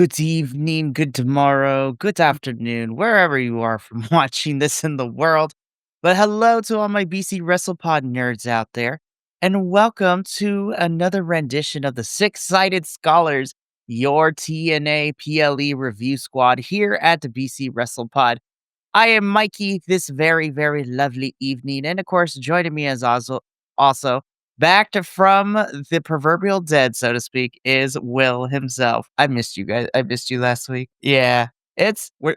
good evening, good tomorrow, good afternoon, wherever you are from watching this in the world. But hello to all my BC WrestlePod nerds out there, and welcome to another rendition of the Six Sided Scholars, your TNA PLE review squad here at the BC WrestlePod. I am Mikey this very, very lovely evening. And of course, joining me as also back to from the proverbial dead, so to speak, is Will himself. I missed you guys. I missed you last week. Yeah. We're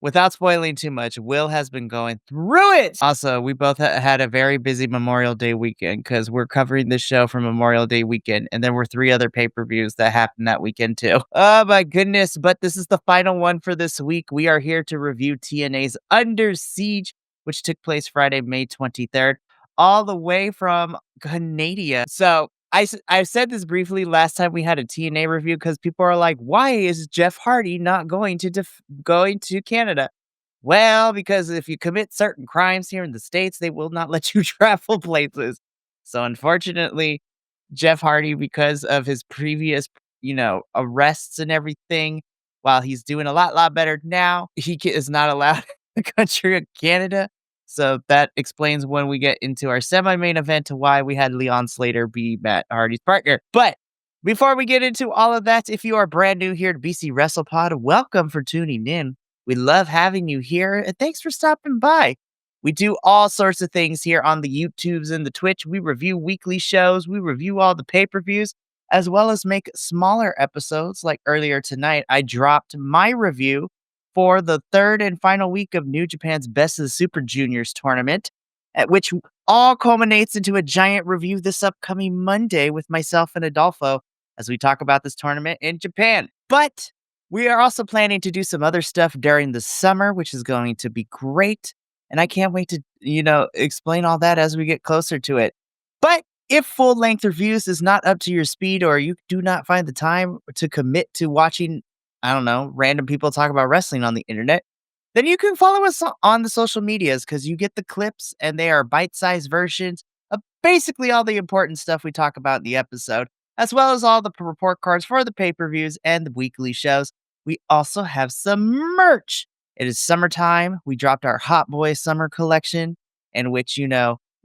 without spoiling too much, Will has been going through it. Also, we both had a very busy Memorial Day weekend because we're covering this show for Memorial Day weekend, and there were 3 other pay-per-views that happened that weekend too. Oh my goodness, but this is the final one for this week. We are here to review TNA's Under Siege, which took place Friday, May 23rd, all the way from Canada. So I said this briefly last time we had a TNA review because people are like, why is Jeff Hardy not going to Canada? Well, because if you commit certain crimes here in the States, they will not let you travel places. So unfortunately, Jeff Hardy, because of his previous, arrests and everything, while he's doing a lot better now, is not allowed in the country of Canada. So that explains when we get into our semi-main event to why we had Leon Slater be Matt Hardy's partner. But before we get into all of that, if you are brand new here to BC WrestlePod, welcome for tuning in. We love having you here, and thanks for stopping by. We do all sorts of things here on the YouTubes and the Twitch. We review weekly shows, we review all the pay-per-views, as well as make smaller episodes. Like earlier tonight, I dropped my review for the third and final week of New Japan's Best of the Super Juniors tournament, at which all culminates into a giant review this upcoming Monday with myself and Adolfo as we talk about this tournament in Japan. But we are also planning to do some other stuff during the summer, which is going to be great. And I can't wait to, explain all that as we get closer to it. But if full length reviews is not up to your speed, or you do not find the time to commit to watching, I don't know, random people talk about wrestling on the internet, then you can follow us on the social medias because you get the clips and they are bite-sized versions of basically all the important stuff we talk about in the episode, as well as all the report cards for the pay-per-views and the weekly shows. We also have some merch. It is summertime. We dropped our Hot Boy summer collection, in which,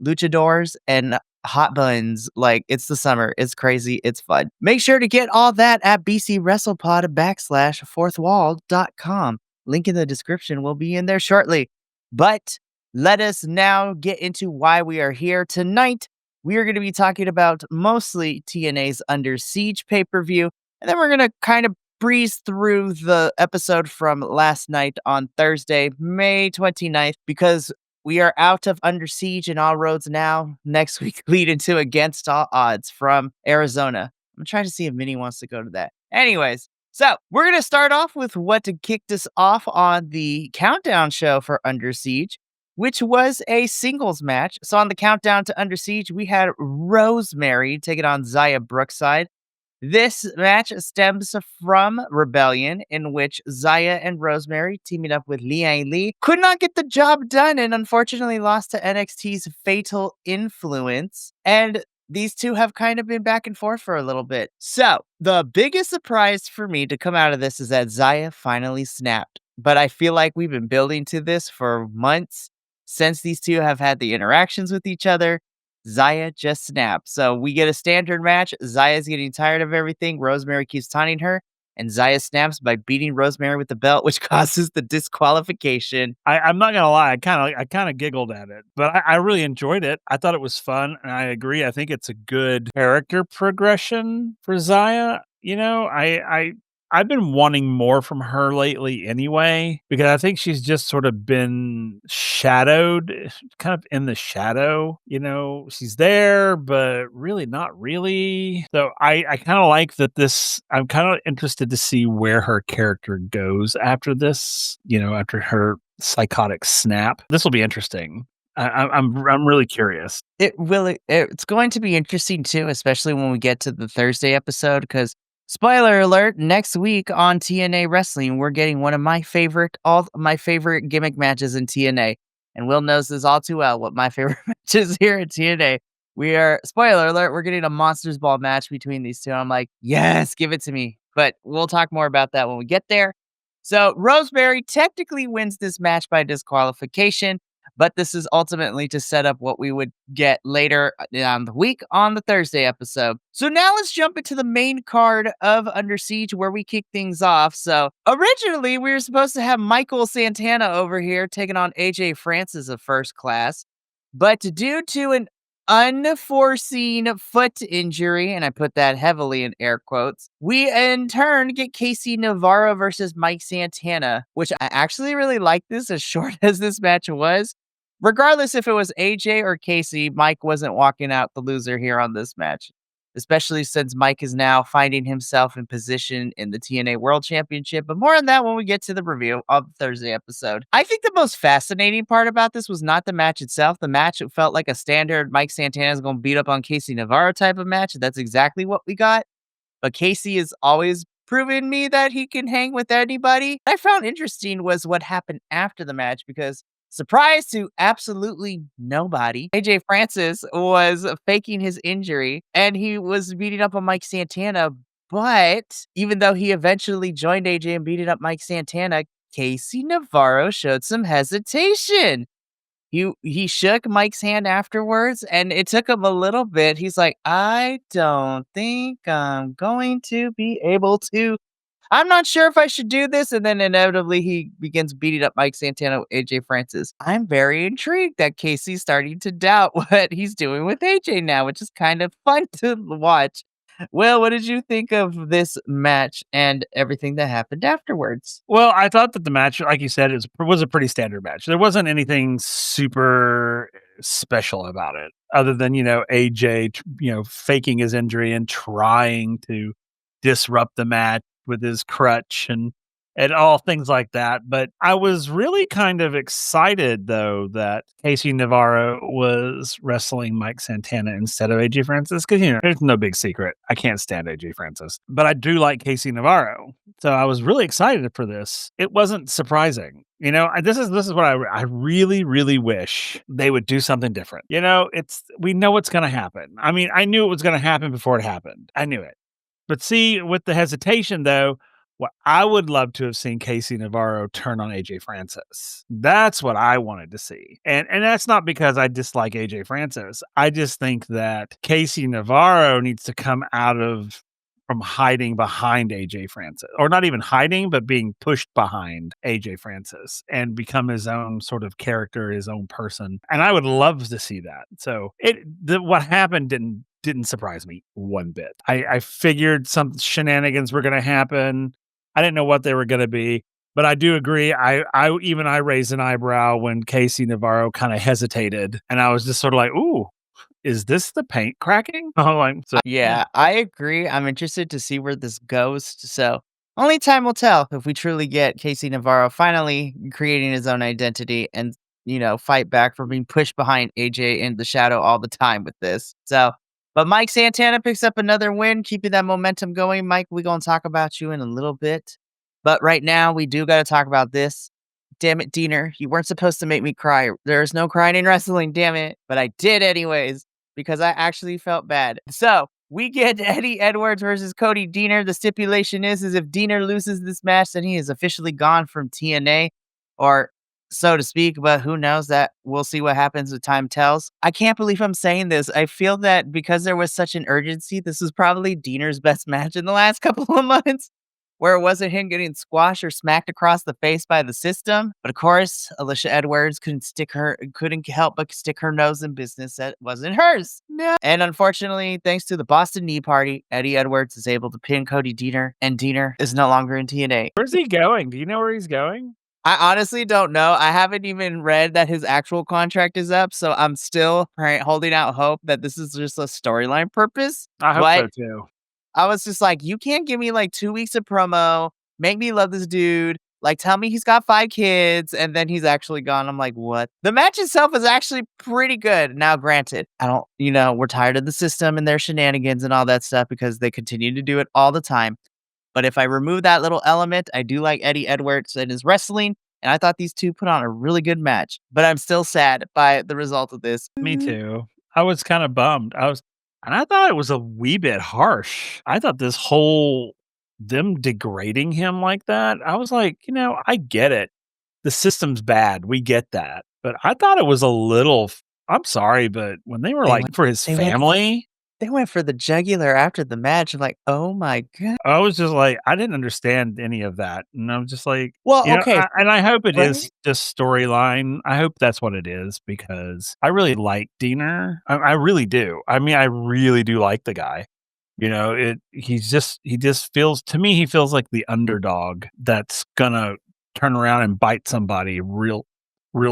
luchadors and hot buns. Like, it's the summer. It's crazy. It's fun. Make sure to get all that at bcwrestlepod.com. Link in the description will be in there shortly. But let us now get into why we are here tonight. We are going to be talking about mostly TNA's Under Siege pay-per-view, and then we're going to kind of breeze through the episode from last night on Thursday, May 29th, because we are out of Under Siege and all roads now next week lead into Against All Odds from Arizona. I'm trying to see if Minnie wants to go to that. Anyways, so we're going to start off with what kicked us off on the countdown show for Under Siege, which was a singles match. So on the countdown to Under Siege, we had Rosemary taking on Xia Brookside. This match stems from Rebellion, in which Xia and Rosemary, teaming up with Liang Li, could not get the job done and unfortunately lost to NXT's Fatal Influence. And these two have kind of been back and forth for a little bit. So, the biggest surprise for me to come out of this is that Xia finally snapped. But I feel like we've been building to this for months since these two have had the interactions with each other. Xia just snapped. So we get a standard match. Xaya's getting tired of everything. Rosemary keeps taunting her, and Xia snaps by beating Rosemary with the belt, which causes the disqualification. I'm not gonna lie, I kind of giggled at it, but I really enjoyed it. I thought it was fun, and I agree. I think it's a good character progression for Xia. I've been wanting more from her lately anyway, because I think she's just sort of been shadowed, kind of in the shadow. She's there, but really not really. So I kind of like that I'm kind of interested to see where her character goes after this, after her psychotic snap. This will be interesting. I'm really curious. It's going to be interesting too, especially when we get to the Thursday episode, because spoiler alert, next week on TNA Wrestling, we're getting all my favorite gimmick matches in TNA. And Will knows this all too well, what my favorite matches here at TNA. Spoiler alert, we're getting a Monsters Ball match between these two. I'm like, yes, give it to me. but we'll talk more about that when we get there. So Rosemary technically wins this match by disqualification, but this is ultimately to set up what we would get later on the week on the Thursday episode. So now let's jump into the main card of Under Siege where we kick things off. So originally we were supposed to have Michael Santana over here taking on AJ Francis of First Class, but due to an unforeseen foot injury, and I put that heavily in air quotes, we in turn get Casey Navarro versus Mike Santana, which I actually really like this as short as this match was. Regardless if it was AJ or Casey, Mike wasn't walking out the loser here on this match, especially since Mike is now finding himself in position in the TNA World Championship. But more on that when we get to the review of the Thursday episode. I think the most fascinating part about this was not the match itself. The match felt like a standard Mike Santana is going to beat up on Casey Navarro type of match. That's exactly what we got. But Casey has always proven me that he can hang with anybody. What I found interesting was what happened after the match because surprise to absolutely nobody, AJ Francis was faking his injury and he was beating up on Mike Santana. But even though he eventually joined AJ and beating up Mike Santana, Casey Navarro showed some hesitation. He shook Mike's hand afterwards, and it took him a little bit. He's like, "I don't think I'm going to be able to. I'm not sure if I should do this." And then inevitably, he begins beating up Mike Santana with AJ Francis. I'm very intrigued that Casey's starting to doubt what he's doing with AJ now, which is kind of fun to watch. Well, what did you think of this match and everything that happened afterwards? Well, I thought that the match, like you said, was a pretty standard match. There wasn't anything super special about it, other than AJ, faking his injury and trying to disrupt the match with his crutch and all things like that. But I was really kind of excited though that Casey Navarro was wrestling Mike Santana instead of AJ Francis because there's no big secret. I can't stand AJ Francis, but I do like Casey Navarro. So I was really excited for this. It wasn't surprising. This is what I really really wish they would do something different. We know what's going to happen. I mean, I knew it was going to happen before it happened. I knew it. But see, with the hesitation though, what I would love to have seen Casey Navarro turn on AJ Francis. That's what I wanted to see. And that's not because I dislike AJ Francis. I just think that Casey Navarro needs to come out of from hiding behind AJ Francis, or not even hiding, but being pushed behind AJ Francis and become his own sort of character, his own person. And I would love to see that. So what happened didn't surprise me one bit. I figured some shenanigans were going to happen. I didn't know what they were going to be, but I do agree. I raised an eyebrow when Casey Navarro kind of hesitated, and I was just sort of like, "Ooh, is this the paint cracking?" Oh, Yeah, I agree. I'm interested to see where this goes. So only time will tell if we truly get Casey Navarro finally creating his own identity and, fight back from being pushed behind AJ in the shadow all the time with this. So, but Mike Santana picks up another win, keeping that momentum going. Mike, we're going to talk about you in a little bit. But right now, we do got to talk about this. Damn it, Diener, you weren't supposed to make me cry. There's no crying in wrestling, damn it. But I did anyways because I actually felt bad. So we get Eddie Edwards versus Cody Deaner. The stipulation is if Deaner loses this match, then he is officially gone from TNA, or so to speak. But who knows? That we'll see what happens with time tells. I can't believe I'm saying this. I feel that because there was such an urgency, this was probably Deaner's best match in the last couple of months, where it wasn't him getting squashed or smacked across the face by the system. But of course, Alicia Edwards couldn't help but stick her nose in business that wasn't hers. No. And unfortunately, thanks to the Boston Knee Party, Eddie Edwards is able to pin Cody Deaner, and Deaner is no longer in TNA. where's he going? Do you know where he's going? I honestly don't know. I haven't even read that his actual contract is up, so I'm still holding out hope that this is just a storyline purpose. I hope so But too. I was just like, you can't give me like 2 weeks of promo, make me love this dude, like tell me he's got 5 kids, and then he's actually gone. I'm like, what? The match itself is actually pretty good. Now, granted, I don't, we're tired of the system and their shenanigans and all that stuff because they continue to do it all the time. But if I remove that little element, I do like Eddie Edwards and his wrestling. And I thought these two put on a really good match, but I'm still sad by the result of this. Me too. I was kind of bummed. And I thought it was a wee bit harsh. I thought this whole them degrading him like that, I was like, I get it. The system's bad. We get that. But I thought it was a little I'm sorry, but when they were They like went for his they went family, they went for the jugular after the match. I'm like, "Oh my god." I was just like, I didn't understand any of that. And I'm just like, Well, okay, and I hope it right? is just storyline. I hope that's what it is because I really like Diener. I really do. I mean, I really do like the guy. He just feels to me he feels like the underdog that's gonna turn around and bite somebody real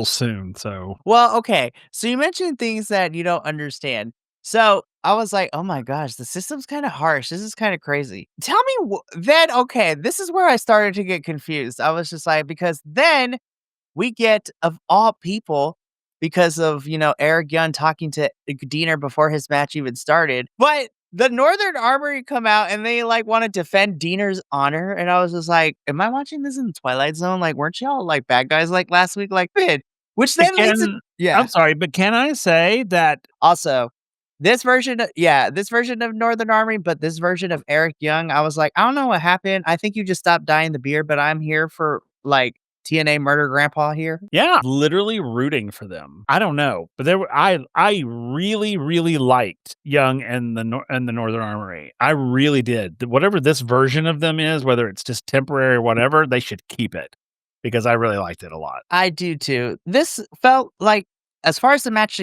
soon. So Well, okay. So you mentioned things that you don't understand. So I was like, "Oh my gosh, the system's kinda harsh. This is kinda crazy." Tell me then okay, this is where I started to get confused. I was just like because then we get, of all people, because of, Eric Young talking to Diener before his match even started, but the Northern Armory come out and they, like, wanna defend Diener's honor, and I was just like, "Am I watching this in the Twilight Zone? Like, weren't y'all, like, bad guys, like, last week?" Like, "Man," which then leads it can yeah. I'm sorry, but can I say that Also, this version of Northern Army, but this version of Eric Young, I was like, "I don't know what happened. I think you just stopped dyeing the beard, but I'm here for, like, TNA Murder Grandpa here." yeah, literally rooting for them. I don't know, but there were I really, really liked Young and the Northern Armory. I really did. Whatever this version of them is, whether it's just temporary or whatever, they should keep it because I really liked it a lot. I do too. This felt like, as far as the match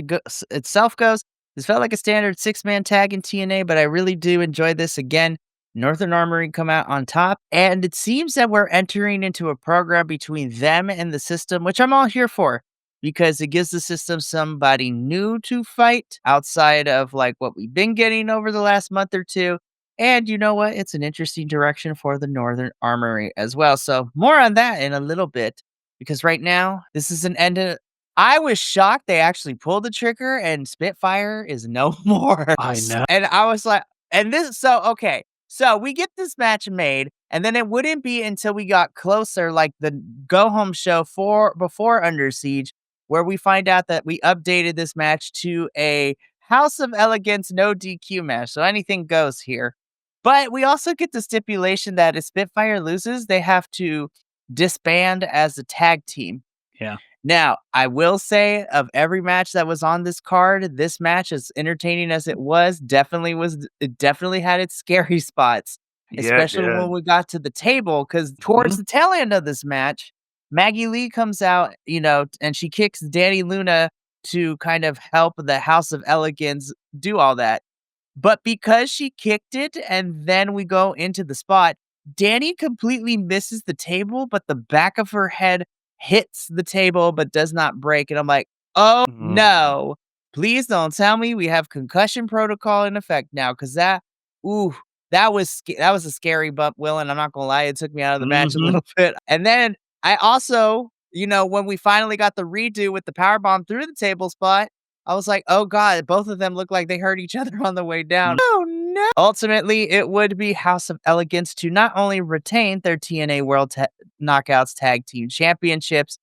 itself goes, this felt like a standard six-man tag in TNA, but I really do enjoy this again. Northern Armory come out on top, and it seems that we're entering into a program between them and the system, which I'm all here for because it gives the system somebody new to fight outside of like what we've been getting over the last month or two. And you know what? It's an interesting direction for the Northern Armory as well. So, more on that in a little bit because right now, this is an end of I was shocked they actually pulled the trigger and Spitfire is no more. I know. And I was like and this so, okay. So we get this match made, and then it wouldn't be until we got closer, like the go home show for before Under Siege, where we find out that we updated this match to a House of Elegance no DQ match. So anything goes here. But we also get the stipulation that if Spitfire loses, they have to disband as a tag team. Yeah. Now, I will say of every match that was on this card, this match, as entertaining as it definitely had its scary spots, Yeah, it especially when did. we got to the table. Because towards Mhm. the tail end of this match, Maggie Lee comes out, and she kicks Danny Luna to kind of help the House of Elegance do all that. But because she kicked it and then we go into the spot, Danny completely misses the table, but the back of her head hits the table but does not break. And I'm like, oh Mm. no, please don't tell me we have concussion protocol in effect now. Cause ooh, that was a scary bump, Will. And I'm not gonna lie, it took me out of the match a Mhm. little bit. And then I also, when we finally got the redo with the power bomb through the table spot, I was like, "Oh god, both of them look like they hurt each other on the way down." Mm. Oh, no. Ultimately, it would be House of Elegance to not only retain their TNA World Knockouts Tag Team Championships,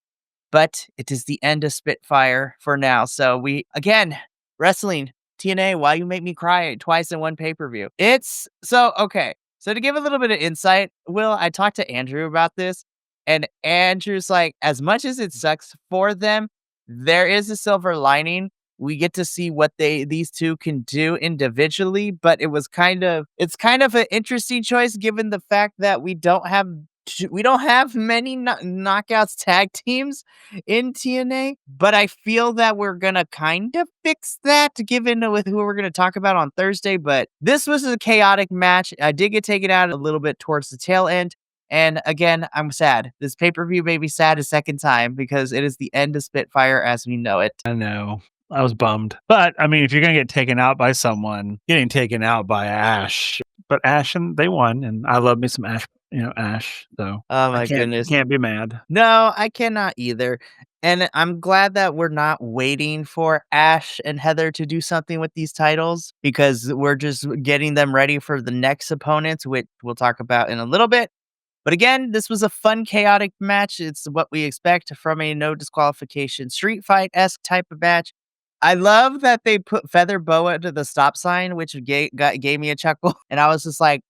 but it is the end of Spitfire for now. So we again, wrestling, TNA, why you make me cry twice in one pay-per-view. It's so okay. So to give a little bit of insight, Will, I talked to Andrew about this, and Andrew's like, as much as it sucks for them, there is a silver lining. We get to see what these two can do individually, but it's kind of an interesting choice given the fact that we don't have many knockouts tag teams in TNA, but I feel that we're gonna kind of fix that given with who we're gonna talk about on Thursday. But this was a chaotic match. I did get taken out a little bit towards the tail end. And again, I'm sad. This pay per view made me sad a second time because it is the end of Spitfire as we know it. I know. I was bummed. But, I mean, if you're gonna get taken out by someone, getting taken out by Ash, but Ash and they won, and I love me some Ash, so Oh I my goodness. can't be mad. No, I cannot either. And I'm glad that we're not waiting for Ash and Heather to do something with these titles because we're just getting them ready for the next opponents, which we'll talk about in a little bit. But again, this was a fun, chaotic match. It's what we expect from a no disqualification street fight esque type of match. I love that they put Feather Boa to the stop sign, which gave me a chuckle. And I was just like,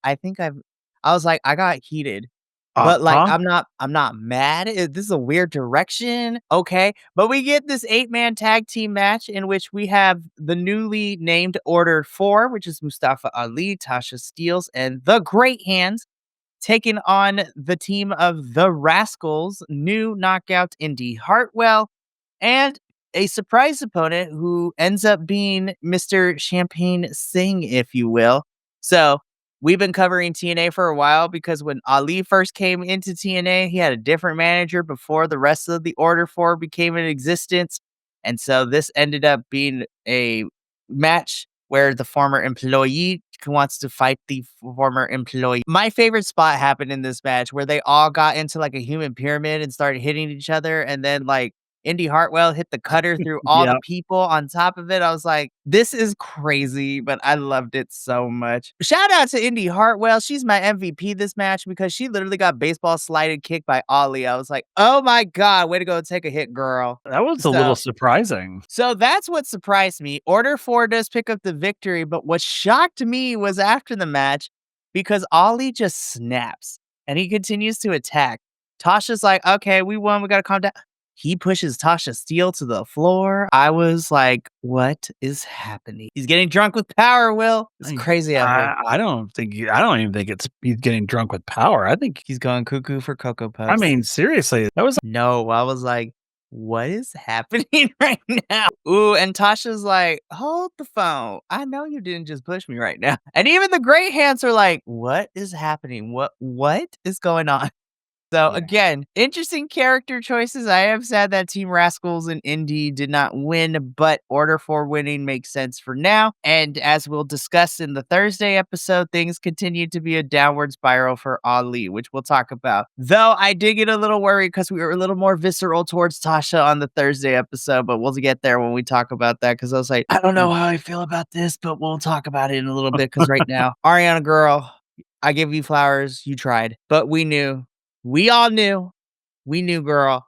I was like, I got heated. But, like, Uh-huh. I'm not mad, this is a weird direction, okay, but we get this eight-man tag team match in which we have the newly named Order 4, which is Mustafa Ali, Tasha Steelz, and the Great Hands, taking on the team of the Rascals, new knockout Indy Hartwell, and a surprise opponent who ends up being Mr. Champagne Singh, if you will. So we've been covering TNA for a while because when Ali first came into TNA, he had a different manager before the rest of the Order 4 became in existence. And so this ended up being a match where the former employee wants to fight the former employee. My favorite spot happened in this match where they all got into like a human pyramid and started hitting each other. And then like Indy Hartwell hit the cutter through all the Yeah. people on top of it. I was like, this is crazy, but I loved it so much. Shout out to Indy Hartwell. She's my MVP this match because she literally got baseball slided kicked by Ollie. I was like, oh my God, way to go take a hit, girl. That was a little So surprising. so that's what surprised me. Order 4 does pick up the victory, but what shocked me was after the match because Ollie just snaps and he continues to attack. Tasha's like, okay, we won. We got to calm down. He pushes Tasha Steele to the floor. I was like, what is happening? He's getting drunk with power, Will. It's crazy out here. I don't even think it's he's getting drunk with power. I think He's going cuckoo for Cocoa I Puffs. mean, seriously, that was No, I was like, "What is happening right now?" Ooh, and Tasha's like, "Hold the phone. I know you didn't just push me right now." And even the great hands are like, "What is happening? What is going on?" So yeah. again, interesting character choices. I am sad that Team Rascals and Indy did not win, but Order 4 winning makes sense for now. And as we'll discuss in the Thursday episode, things continue to be a downward spiral for Ali, which we'll talk about. Though I did get a little worried because we were a little more visceral towards Tasha on the Thursday episode, but we'll get there when we talk about that because I was like, I don't know how I feel about this, but we'll talk about it in a little bit because right now, Ariana girl, I give you flowers. You tried, but we knew we all knew. We knew, girl.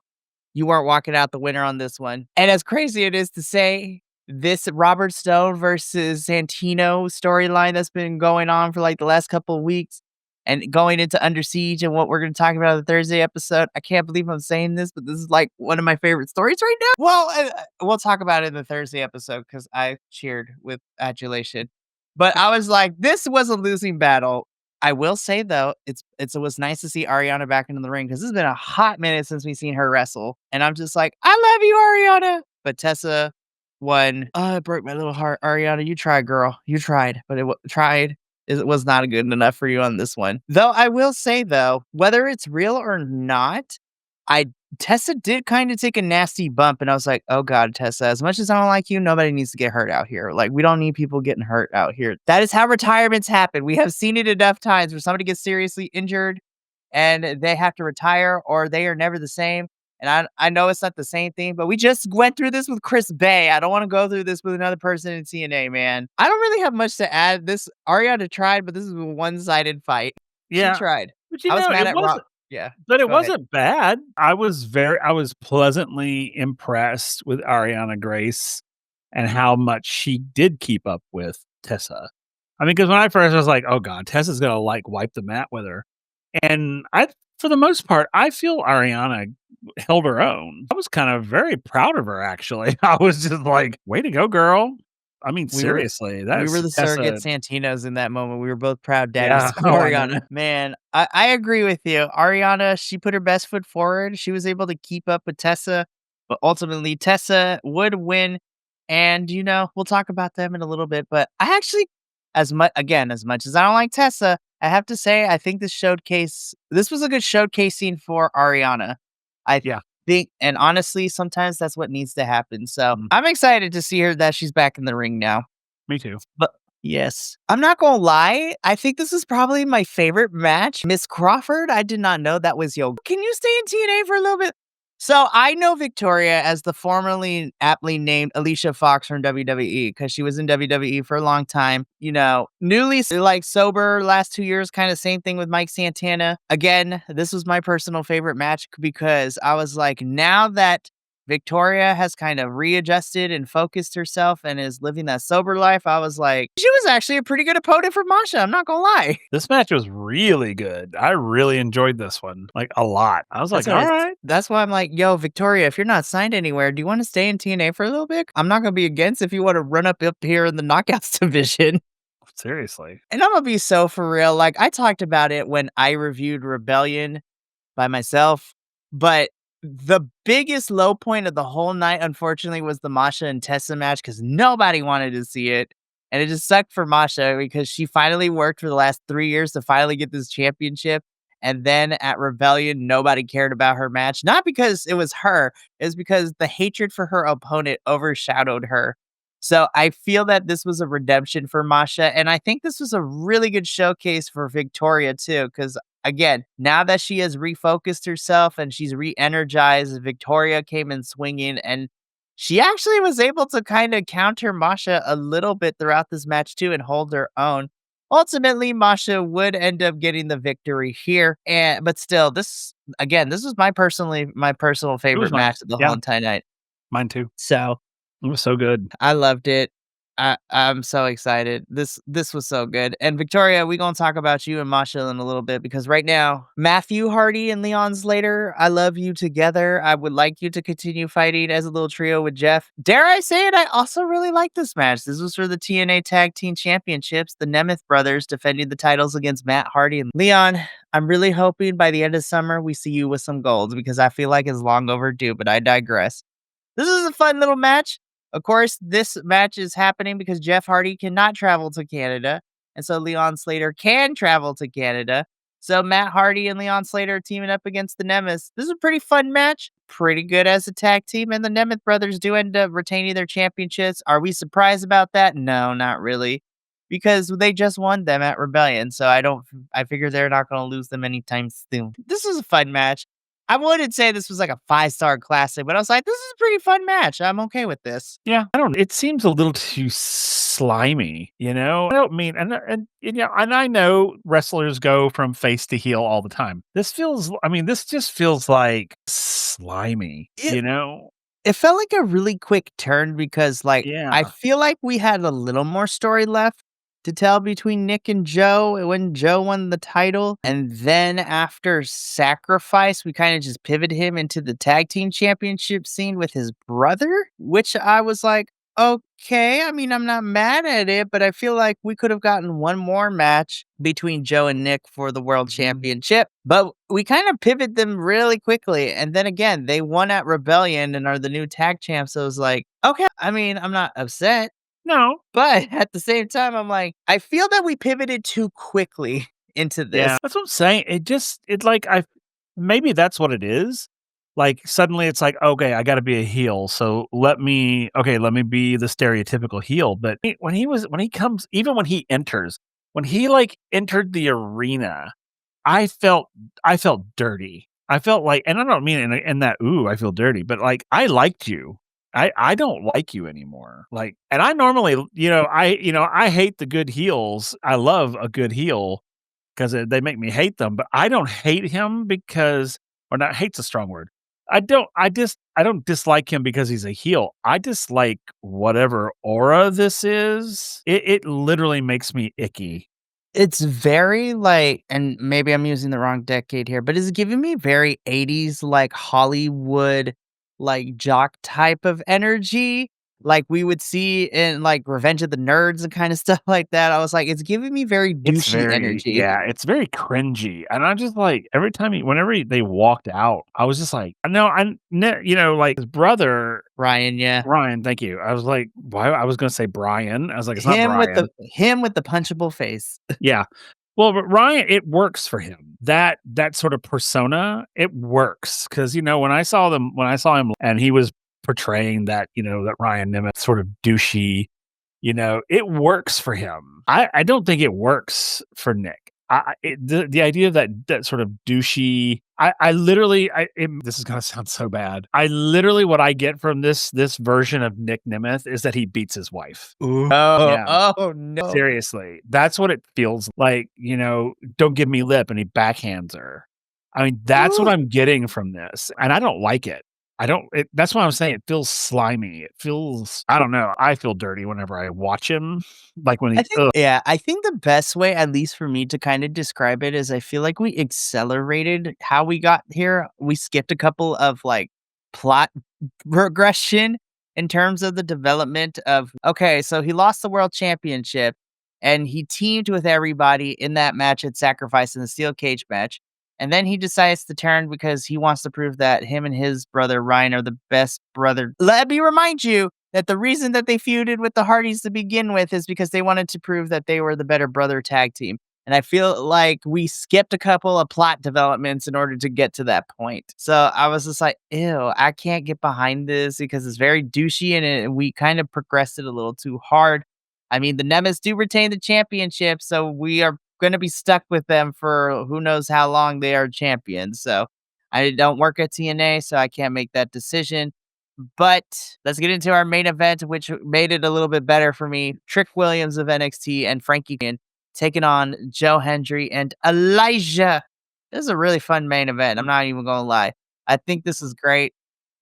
You weren't walking out the winner on this one. And as crazy it is to say, this Robert Stone versus Santino storyline that's been going on for like the last couple of weeks and going into Under Siege and what we're going to talk about in the Thursday episode. I can't believe I'm saying this, but this is like one of my favorite stories right now. Well, we'll talk about it in the Thursday episode because I cheered with adulation. But I was like, this was a losing battle. I will say though, it was nice to see Ariana back into the ring because it's been a hot minute since we've seen her wrestle, and I'm just like, I love you, Ariana. But Tessa won. Oh, it broke my little heart, Ariana. You tried, girl. You tried, but tried. It was not good enough for you on this one. Though I will say though, whether it's real or not, I Tessa did kind of take a nasty bump, and I was like, "Oh God, Tessa! As much as I don't like you, nobody needs to get hurt out here. Like, we don't need people getting hurt out here. That is how retirements happen. We have seen it enough times where somebody gets seriously injured, and they have to retire, or they are never the same. And I know it's not the same thing, but we just went through this with Chris Bay. I don't want to go through this with another person in TNA, man. I don't really have much to add. This Ariana tried, but this is a one-sided fight. She Yeah. tried. But, I was mad it at Rob. wasn't Yeah, but it go ahead. wasn't bad. I was pleasantly impressed with Ariana Grace and how much she did keep up with Tessa. I mean, because when I first was like, "Oh god, Tessa's gonna, like, wipe the mat with her." And for the most part, I feel Ariana held her own. I was kind of very proud of her, actually. I was just like, "Way to go, girl." I mean, We were seriously, we were that's the surrogate Tessa. Santinos in that moment. We were both proud daddies Yeah. of Oh, I know. Ariana. Man, I agree with you. Ariana, she put her best foot forward. She was able to keep up with Tessa, but ultimately Tessa would win. And we'll talk about them in a little bit. But I actually, as much as I don't like Tessa, I have to say I think this was a good showcasing for Ariana. I Yeah. think, and honestly, sometimes that's what needs to happen. So Mhm. I'm excited to see her that she's back in the ring now. Me too. But yes, I'm not gonna lie. I think this is probably my favorite match. Miss Crawford, I did not know that was yo. Can you stay in TNA for a little bit? So I know Victoria as the formerly aptly named Alicia Fox from WWE because she was in WWE for a long time. Newly like sober last 2 years, kind of same thing with Mike Santana. Again, this was my personal favorite match because I was like, now that Victoria has kind of readjusted and focused herself and is living that sober life, I was like, she was actually a pretty good opponent for Masha. I'm not gonna lie. This match was really good. I really enjoyed this one, like, a lot. I was That's like, what it's "Alright." that's why I'm like, "Yo, Victoria, if you're not signed anywhere, do you wanna stay in TNA for a little bit? I'm not gonna be against if you wanna run up here in the knockouts division." Seriously. And I'm gonna be so for real, like, I talked about it when I reviewed Rebellion by myself, but the biggest low point of the whole night, unfortunately, was the Masha and Tessa match because nobody wanted to see it, and it just sucked for Masha because she finally worked for the last 3 years to finally get this championship, and then at Rebellion, nobody cared about her match, not because it was her, it's because the hatred for her opponent overshadowed her. So I feel that this was a redemption for Masha, and I think this was a really good showcase for Victoria too, because again, now that she has refocused herself and she's re-energized, Victoria came in swinging, and she actually was able to kind of counter Masha a little bit throughout this match too and hold her own. Ultimately, Masha would end up getting the victory here, and but still, this again, this was my personal It was favorite mine. match of the whole Yeah, entire night. mine too. So It was so good. I loved it. I'm so excited. This was so good. And Victoria, we gonna talk about you and Masha in a little bit because right now, Matthew Hardy and Leon Slater, I love you together. I would like you to continue fighting as a little trio with Jeff. Dare I say it? I also really like this match. This was for the TNA Tag Team Championships. The Nemeth brothers defending the titles against Matt Hardy and Leon. I'm really hoping by the end of summer we see you with some golds because I feel like it's long overdue. But I digress. This is a fun little match. Of course, this match is happening because Jeff Hardy cannot travel to Canada, and so Leon Slater can travel to Canada. So Matt Hardy and Leon Slater are teaming up against the Nemeth. This is a pretty fun match. Pretty good as a tag team, and the Nemeth brothers do end up retaining their championships. Are we surprised about that? No, not really, because they just won them at Rebellion. So I don't. I figure they're not going to lose them anytime soon. This was a fun match. I wouldn't say this was like a five-star classic, but I was like, "This is a pretty fun match. I'm okay with this." Yeah, I don't it seems a little too slimy, you know? I don't mean you know, and I know wrestlers go from face to heel all the time. This just feels like slimy, It you know? it felt like a really quick turn because, like, I Yeah. feel like we had a little more story left to tell between Nick and Joe when Joe won the title, and then after Sacrifice, we kinda just pivoted him into the tag team championship scene with his brother, which I was like, "Okay, I mean, I'm not mad at it, but I feel like we could have gotten one more match between Joe and Nick for the world Mhm. championship." But we kind of pivot them really quickly, and then again, they won at Rebellion and are the new tag champs, so it was like, "Okay." I mean, I'm not upset, No. but at the same time, I'm like, I feel that we pivoted too quickly into Yeah, this. that's what I'm saying. It like I maybe that's what it is. Like suddenly it's like, okay, I gotta be a heel. So let me be the stereotypical heel. But when he comes, even when he enters, when he like entered the arena, I felt I felt dirty. I felt like, and I don't mean in that, ooh, I feel dirty, but like I liked you. I don't like you anymore. Like, and I normally, I hate the good heels. I love a good heel, 'cause they make me hate them, but I don't hate him because, or not, hate's a strong word. I don't dislike him because he's a heel. I dislike whatever aura this is. It literally makes me icky. It's very like, and maybe I'm using the wrong decade here, but it's giving me very 80s like Hollywood, like jock type of energy, like we would see in like Revenge of the Nerds and kind of stuff like that. I was like, it's giving me very It's douchey very energy. yeah, it's very cringy, and I just like, every time they walked out, I was just like, no, like, his brother Ryan, yeah. Ryan, thank you. I was like, why I was gonna say Brian. I was like, it's not Brian. Him with the punchable face. Yeah. Well, but Ryan, it works for him. That sort of persona, it works because when I saw him and he was portraying that, that Ryan Nemeth sort of douchey, it works for him. I don't think it works for Nick. The idea of that sort of douchey. I literally, this is gonna sound so bad. I literally, what I get from this version of Nick Nemeth is that he beats his wife. Ooh. Oh, Yeah. oh no. Seriously, that's what it feels like, "Don't give me lip," and he backhands her. I mean, that's what Ooh. I'm getting from this, and I don't like it. I don't that's why I'm saying it feels slimy. It feels I don't know. I feel dirty whenever I watch him, like, when I he think yeah, I think the best way, at least for me, to kinda describe it is I feel like we accelerated how we got here. We skipped a couple of, like, plot progression in terms of the development of okay, so he lost the world championship, and he teamed with everybody in that match at Sacrifice in the steel cage match, and then he decides to turn because he wants to prove that him and his brother Ryan are the best brother. Let me remind you that the reason that they feuded with the Hardys to begin with is because they wanted to prove that they were the better brother tag team. And I feel like we skipped a couple of plot developments in order to get to that point. So I was just like, ew, I can't get behind this because it's very douchey and we kind of progressed it a little too hard. I mean, the Nemesis do retain the championship, so we are going to be stuck with them for who knows how long they are champions. So I don't work at TNA, so I can't make that decision. But let's get into our main event, which made it a little bit better for me. Trick Williams of NXT and Frankie Kane taking on Joe Hendry and Elijah. This is a really fun main event. I'm not even going to lie. I think this is great.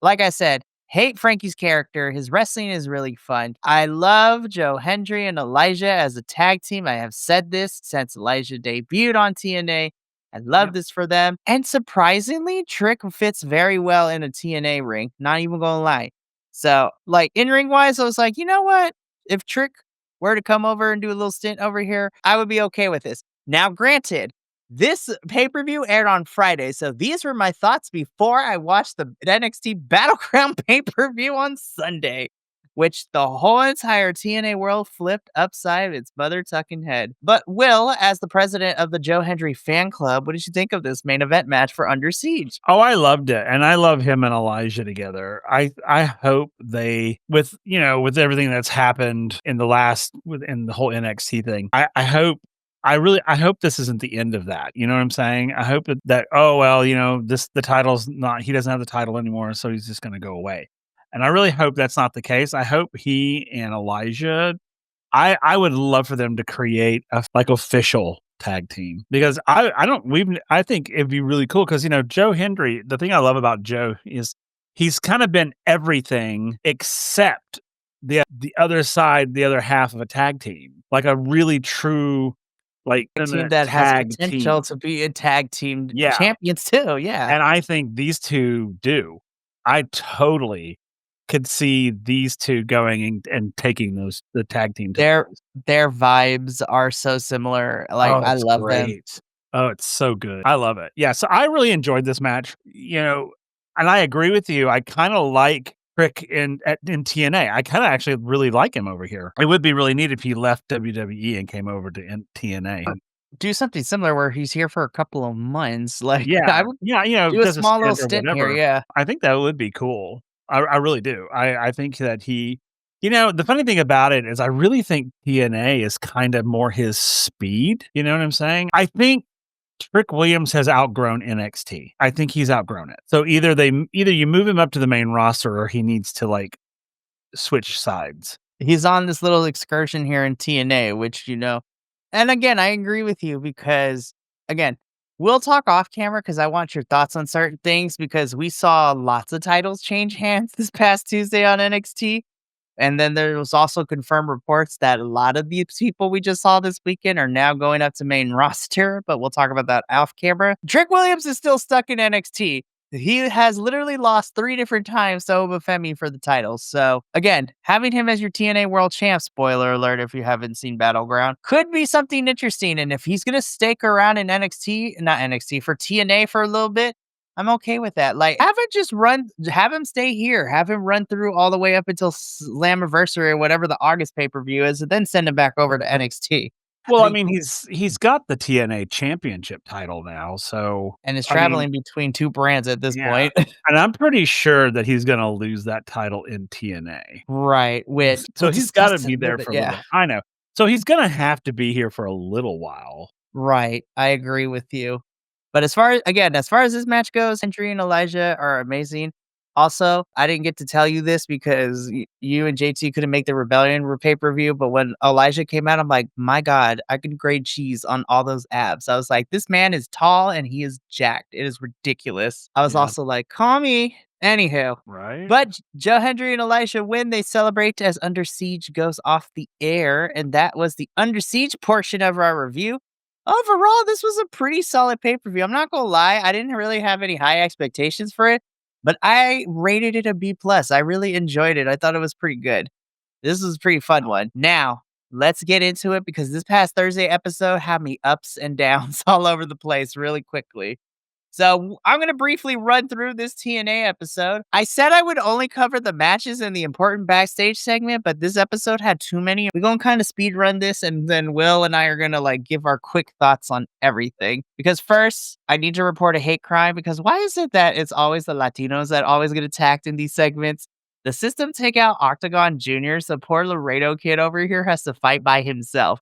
Like I said, hate Frankie's character. His wrestling is really fun. I love Joe Hendry and Elijah as a tag team. I have said this since Elijah debuted on TNA. I love Yep. this for them. And surprisingly, Trick fits very well in a TNA ring. Not even gonna lie. So, like in ring wise, I was like, you know what? If Trick were to come over and do a little stint over here, I would be okay with this. Now, granted, this pay per view aired on Friday. So these were my thoughts before I watched the NXT Battleground pay per view on Sunday, which the whole entire TNA world flipped upside its mother tucking head. But Will, as the president of the Joe Hendry fan club, what did you think of this main event match for Under Siege? Oh, I loved it, and I love him and Elijah together. I hope they with everything that's happened in the last within the whole NXT thing, I hope I hope this isn't the end of that, you know what I'm saying? I hope that, "Oh, well, the title's not he doesn't have the title anymore, so he's just gonna go away." And I really hope that's not the case. I hope he and Elijah I would love for them to create a, like, official tag team because I don't we've I think it'd be really cool because Joe Hendry, the thing I love about Joe is he's kind of been everything except the other side, the other half of a tag team, like a really true, like, A team intimate that has tag potential team. to be a tag team Yeah, champions too, yeah. and I think these 2 do. I totally could see these 2 going and taking the tag team Their titles. their vibes are so similar, like, Oh, I it's love them. great. Oh, it's so good. I love it. Yeah, so I really enjoyed this match, and I agree with you. I kinda like Rick in TNA. I kinda actually really like him over here. It would be really neat if he left WWE and came over to TNA. Do something similar where he's here for a couple of months, like, I Yeah, would yeah, do a does a small little stint or stint here, whatever. yeah. I think that would be cool. I really do. I think that the funny thing about it is I really think TNA is kind of more his speed, you know what I'm saying? I think Trick Williams has outgrown NXT. I think he's outgrown it. So either you move him up to the main roster or he needs to, like, switch sides. He's on this little excursion here in TNA, which, and again, I agree with you because, again, we'll talk off camera because I want your thoughts on certain things because we saw lots of titles change hands this past Tuesday on NXT. And then there was also confirmed reports that a lot of these people we just saw this weekend are now going up to main roster, but we'll talk about that off camera. Trick Williams is still stuck in NXT. He has literally lost 3 different times to Obafemi for the title. So again, having him as your TNA World Champ, spoiler alert if you haven't seen Battleground, could be something interesting. And if he's gonna stake around in NXT, not NXT, for TNA for a little bit, I'm okay with that. Like, have him stay here, have him run through all the way up until Slammiversary or whatever the August pay per view is, and then send him back over to NXT. I Well, I think, mean, he's got the TNA championship title now, so, and is I mean, traveling between 2 brands at this yeah, point. and I'm pretty sure that he's gonna lose that title in TNA. Right, which So we'll he's discuss gotta in be a little there bit. for a Yeah. little I know. So he's gonna have to be here for a little while. Right. I agree with you. But as far as this match goes, Hendry and Elijah are amazing. Also, I didn't get to tell you this because you and JT couldn't make the Rebellion pay-per-view, but when Elijah came out, I'm like, "My god, I can grade cheese on all those abs." I was like, "This man is tall and he is jacked. It is ridiculous." I was Yeah, also like, "Call me." Anywho, right? but Joe Hendry and Elisha win. They celebrate as Under Siege goes off the air, and that was the Under Siege portion of our review. Overall, this was a pretty solid pay-per-view. I'm not gonna lie, I didn't really have any high expectations for it, but I rated it a B plus. I really enjoyed it. I thought it was pretty good. This was a pretty fun one. Now, let's get into it because this past Thursday episode had me ups and downs all over the place really quickly. So I'm going to briefly run through this TNA episode. I said I would only cover the matches and the important backstage segment, but this episode had too many. We're going to kind of speed run this, and then Will and I are going to like give our quick thoughts on everything. Because first, I need to report a hate crime because why is it that it's always the Latinos that always get attacked in these segments? The system take out Octagon Jr., so poor Laredo kid over here has to fight by himself.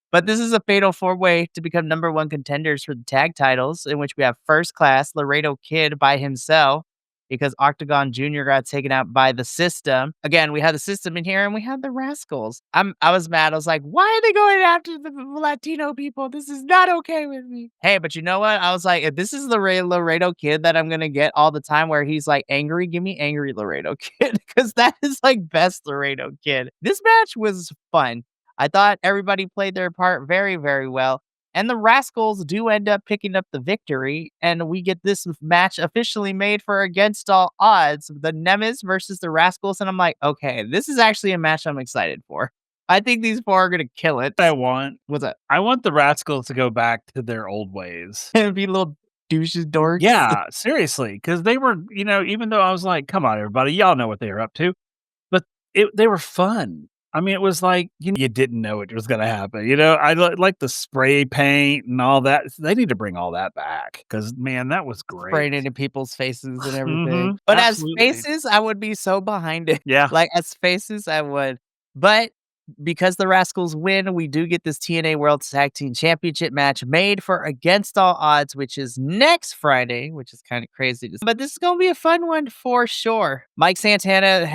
But this is a fatal four-way to become number one contenders for the tag titles, in which we have First Class, Laredo Kid by himself, because Octagon Jr. got taken out by the system. Again, we had the system in here and we had the Rascals. I was mad. I was like, why are they going after the Latino people? This is not okay with me. Hey, but you know what? I was like, if this is the Laredo Kid that I'm gonna get all the time where he's like angry, give me angry Laredo Kid. Because that is like best Laredo Kid. This match was fun. I thought everybody played their part very, very well. And the Rascals do end up picking up the victory. And we get this match officially made for Against All Odds, the Nemes versus the Rascals. And I'm like, okay, this is actually a match I'm excited for. I think these four are going to kill it. I want What's that? I want the Rascals to go back to their old ways. Be little douches dorks. Yeah, seriously, because they were, even though I was like, "Come on, everybody, y'all know what they were up to," but they were fun. I mean, it was like, you didn't know it was gonna happen, I like the spray paint and all that. They need to bring all that back because, man, that was great. Spraying into people's faces and everything. Mhm, But as absolutely. faces, I would be so behind it. Yeah. Like, as faces, I would. But because the Rascals win, we do get this TNA World Tag Team Championship match made for Against All Odds, which is next Friday, which is kind of crazy. But this is gonna be a fun one for sure. Mike Santana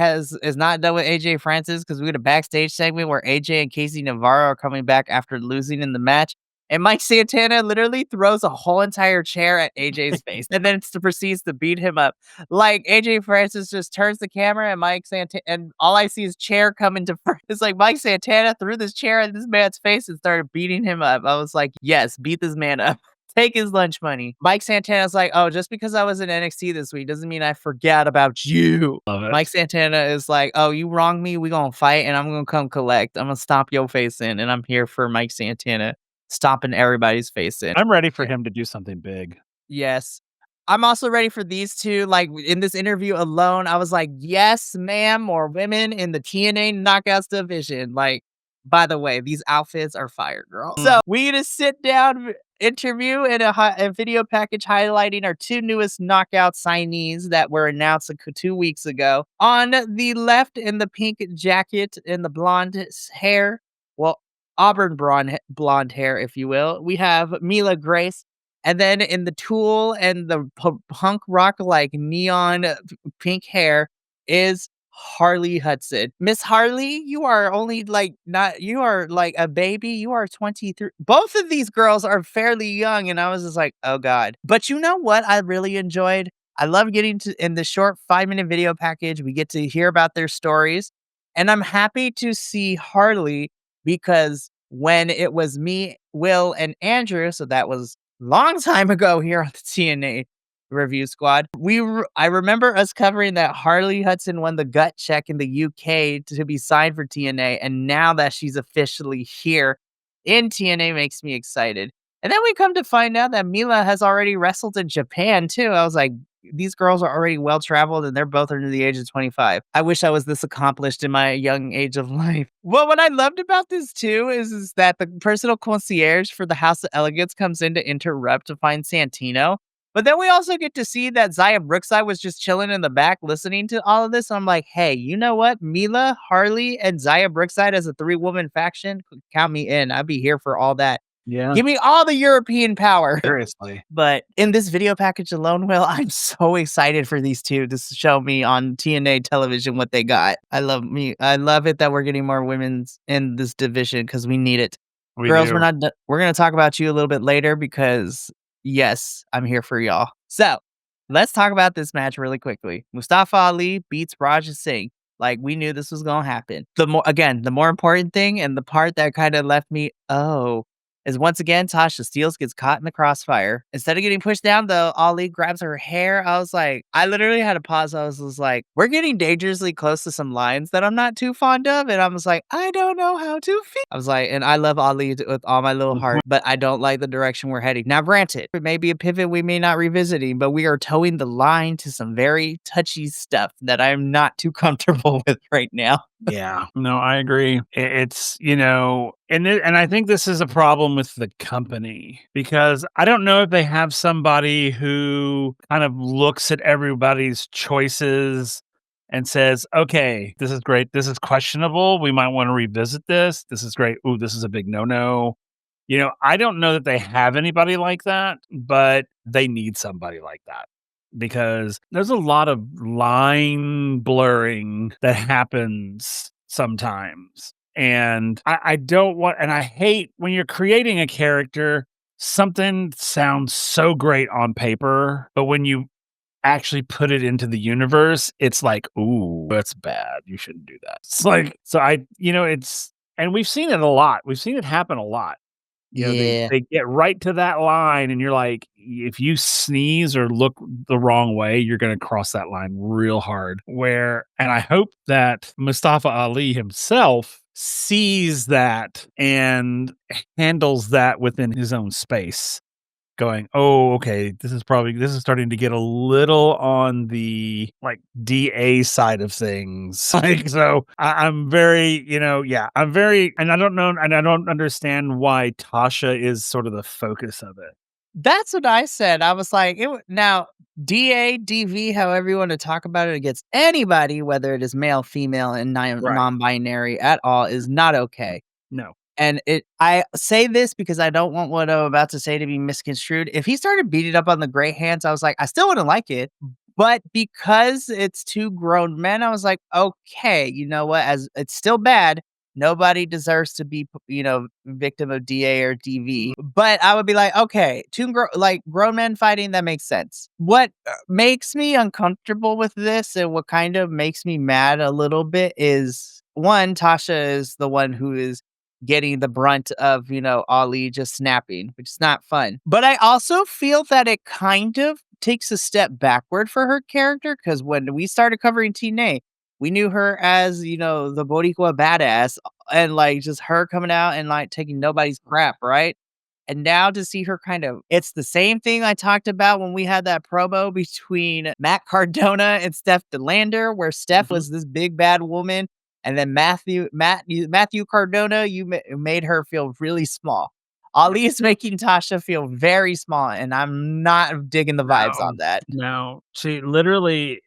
is not done with AJ Francis because we had a backstage segment where AJ and Casey Navarro are coming back after losing in the match. And Mike Santana literally throws a whole entire chair at AJ's face and then proceeds to beat him up. Like AJ Francis just turns the camera and Mike Santana, and all I see is chair coming to front. It's like Mike Santana threw this chair at this man's face and started beating him up. I was like, yes, beat this man up. Take his lunch money. Mike Santana's like, oh, just because I was in NXT this week doesn't mean I forgot about you. Love it. Mike Santana is like, oh, you wronged me. We gonna fight and I'm gonna come collect. I'm gonna stomp your face in. And I'm here for Mike Santana stomping everybody's face in. I'm ready for him to do something big. Yes. I'm also ready for these two. Like in this interview alone, I was like, yes, ma'am, more women in the TNA knockouts division. Like, by the way, these outfits are fire, girl. So we get a sit down interview and a video package highlighting our two newest knockout signees that were announced 2 weeks ago. On the left, in the pink jacket and the blonde hair, well, auburn blonde hair, if you will, we have Mila Grace. And then in the Tool and the punk rock like neon pink hair is Harley Hudson. Miss Harley, you are only like not you are like a baby. You are 23. Both of these girls are fairly young, and I was just like, oh God. But you know what I really enjoyed? I love getting to in the short 5-minute video package, we get to hear about their stories. And I'm happy to see Harley because when it was me, Will, and Andrew, so that was long time ago here on the TNA Review Squad. I remember us covering that Harley Hudson won the gut check in the UK to be signed for TNA, and now that she's officially here in TNA makes me excited. And then we come to find out that Mila has already wrestled in Japan too. I was like, these girls are already well traveled and they're both under the age of 25. I wish I was this accomplished in my young age of life. Well, what I loved about this too is that the personal concierge for the House of Elegance comes in to interrupt to find Santino. But then we also get to see that Zaya Brookside was just chilling in the back listening to all of this. I'm like, hey, you know what? Mila, Harley, and Zaya Brookside as a 3-woman faction, count me in. I'd be here for all that. Yeah, Give me all the European power. seriously. But in this video package alone, Will, I'm so excited for these 2 to show me on TNA television what they got. I love it that we're getting more women's in this division because we need it. We Girls, do. we're gonna talk about you a little bit later because, yes, I'm here for y'all. So, let's talk about this match really quickly. Mustafa Ali beats Raja Singh. Like, we knew this was gonna happen. The more important thing and the part that kinda left me, "Oh," is once again, Tasha Steelz gets caught in the crossfire. Instead of getting pushed down, though, Ali grabs her hair. I literally had to pause. I was like, we're getting dangerously close to some lines that I'm not too fond of. And I was like, I don't know how to feel. I was like, and I love Ali with all my little Mhm. heart, but I don't like the direction we're heading. Now, granted, it may be a pivot we may not revisiting, but we are towing the line to some very touchy stuff that I'm not too comfortable with right now. Yeah. No, I agree. It's, and I think this is a problem with the company because I don't know if they have somebody who kind of looks at everybody's choices and says, "Okay, this is great. This is questionable. We might want to revisit this. This is great. Ooh, this is a big no-no." I don't know that they have anybody like that, but they need somebody like that because there's a lot of line blurring that happens sometimes. And I don't want, and I hate when you're creating a character, something sounds so great on paper, but when you actually put it into the universe, it's like, ooh, that's bad. You shouldn't do that. It's like, so and we've seen it a lot. We've seen it happen a lot. Yeah. They get right to that line and you're like, if you sneeze or look the wrong way, you're gonna cross that line real hard. And I hope that Mustafa Ali himself sees that and handles that within his own space going, "Oh, okay, this is starting to get a little on the, like, DA side of things." Like, so I'm very, yeah, I'm very and I don't know and I don't understand why Tasha is sort of the focus of it. That's what I said. I was like, now DA, DV, however you want to talk about it against anybody, whether it is male, female, and Right. non-binary at all, is not okay. No. And I say this because I don't want what I'm about to say to be misconstrued. If he started beating up on the gray hands, I was like, I still wouldn't like it. But because it's 2 grown men, I was like, okay, you know what? As it's still bad. Nobody deserves to be, victim of DA or DV. But I would be like, okay, grown men fighting, that makes sense. What makes me uncomfortable with this and what kind of makes me mad a little bit is one, Tasha is the one who is getting the brunt of, Ali just snapping, which is not fun. But I also feel that it kind of takes a step backward for her character because when we started covering TNA, we knew her as, the Boricua badass and like just her coming out and like taking nobody's crap, right? And now to see her it's the same thing I talked about when we had that promo between Matt Cardona and Steph DeLander, where Steph Mhm. was this big bad woman, and then Matthew Cardona, made her feel really small. Ali is making Tasha feel very small, and I'm not digging the vibes No, on that. no. She literally,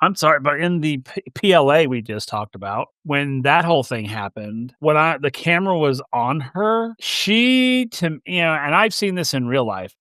I'm sorry, but in the PLA we just talked about, when that whole thing happened, when the camera was on her, and I've seen this in real life,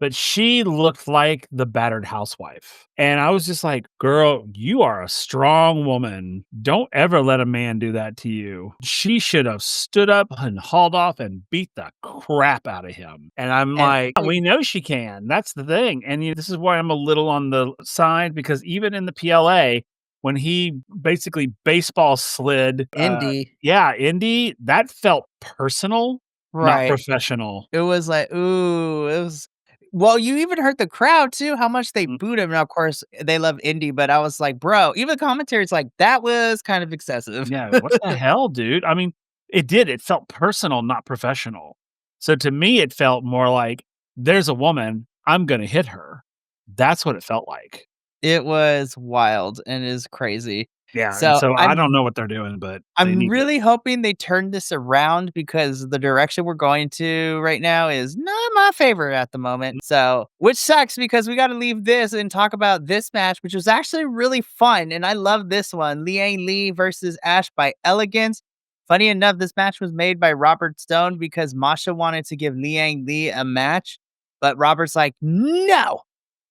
but she looked like the battered housewife. And I was just like, girl, you are a strong woman. Don't ever let a man do that to you. She should have stood up and hauled off and beat the crap out of him. And I'm And like, "Yeah, we know she can. That's the thing." And this is why I'm a little on the side because even in the PLA, when he basically baseball slid, Indy, yeah, Indy, that felt personal, not right. professional. It was like, ooh, it was well, you even heard the crowd too, how much they booed him. Now, of course, they love Indy, but I was like, bro, even the commentary's like, that was kind of excessive. Yeah, what the hell, dude? I mean, it felt personal, not professional. So to me, it felt more like, "There's a woman, I'm gonna hit her." That's what it felt like. It was wild and is crazy. Yeah, and So so I don't know what they're doing, but they I'm need to. really hoping they turn this around because the direction we're going to right now is not my favorite at the moment. So, which sucks because we got to leave this and talk about this match, which was actually really fun. And I love this one, Liang Lee versus Ash by Elegance Funny enough, this match was made by Robert Stone because Masha wanted to give Liang Li a match, but Robert's like, no.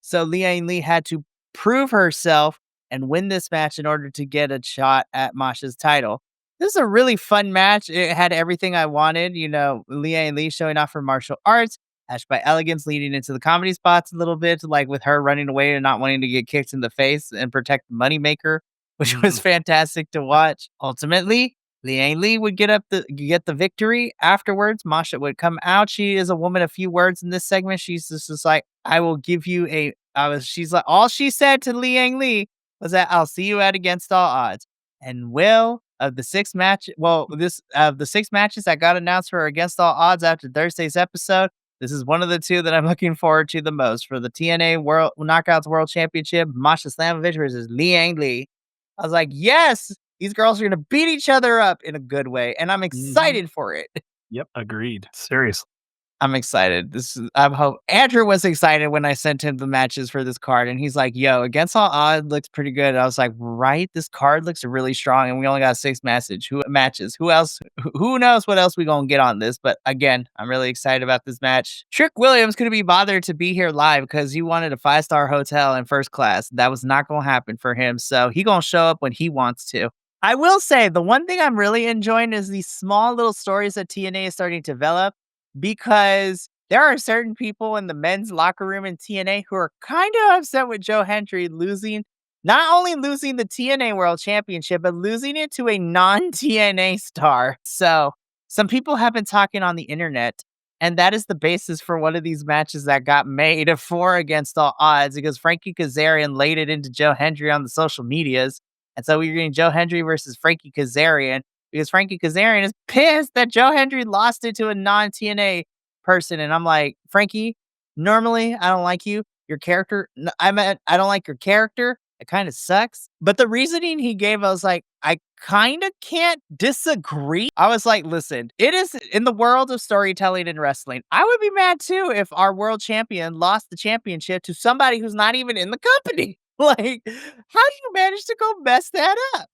So Liang Li had to prove herself and win this match in order to get a shot at Masha's title. This is a really fun match. It had everything I wanted. Liang Li showing off her martial arts, Ash by Elegance leading into the comedy spots a little bit, like with her running away and not wanting to get kicked in the face and protect the moneymaker, which was Mhm. fantastic to watch. Ultimately, Liang Li would get the victory. Afterwards, Masha would come out. She is a woman of few words in this segment. She's just like, I will give you a she's like all she said to Liang Li was that I'll see you at Against All Odds. And Will of the this of the six matches that got announced for Against All Odds after Thursday's episode, this is one of the two that I'm looking forward to the most. For the TNA World Knockouts World Championship, Masha Slamovich versus Liang Li. I was like, yes, these girls are gonna beat each other up in a good way, and I'm Mhm. excited for it. Yep, agreed. Seriously. I'm excited. I'm hope Andrew was excited when I sent him the matches for this card, and he's like, "Yo, Against All Odds looks pretty good." I was like, "Right, this card looks really strong, and we only got six matches. Who else? Who knows what else we gonna get on this?" But again, I'm really excited about this match. Trick Williams couldn't be bothered to be here live because he wanted a 5-star hotel in first class. That was not gonna happen for him, so he gonna show up when he wants to. I will say the one thing I'm really enjoying is these small little stories that TNA is starting to develop because there are certain people in the men's locker room in TNA who are kind of upset with Joe Hendry not only losing the TNA World Championship, but losing it to a non TNA star. So, some people have been talking on the internet, and that is the basis for one of these matches that got made for Against All Odds because Frankie Kazarian laid it into Joe Hendry on the social medias. And so we're getting Joe Hendry versus Frankie Kazarian because Frankie Kazarian is pissed that Joe Hendry lost it to a non TNA person. And I'm like, Frankie, normally I don't like you. Your character, I don't like your character. It kind of sucks. But the reasoning he gave, I was like, I kind of can't disagree. I was like, listen, it is in the world of storytelling and wrestling. I would be mad too if our world champion lost the championship to somebody who's not even in the company. Like, how do you manage to go mess that up?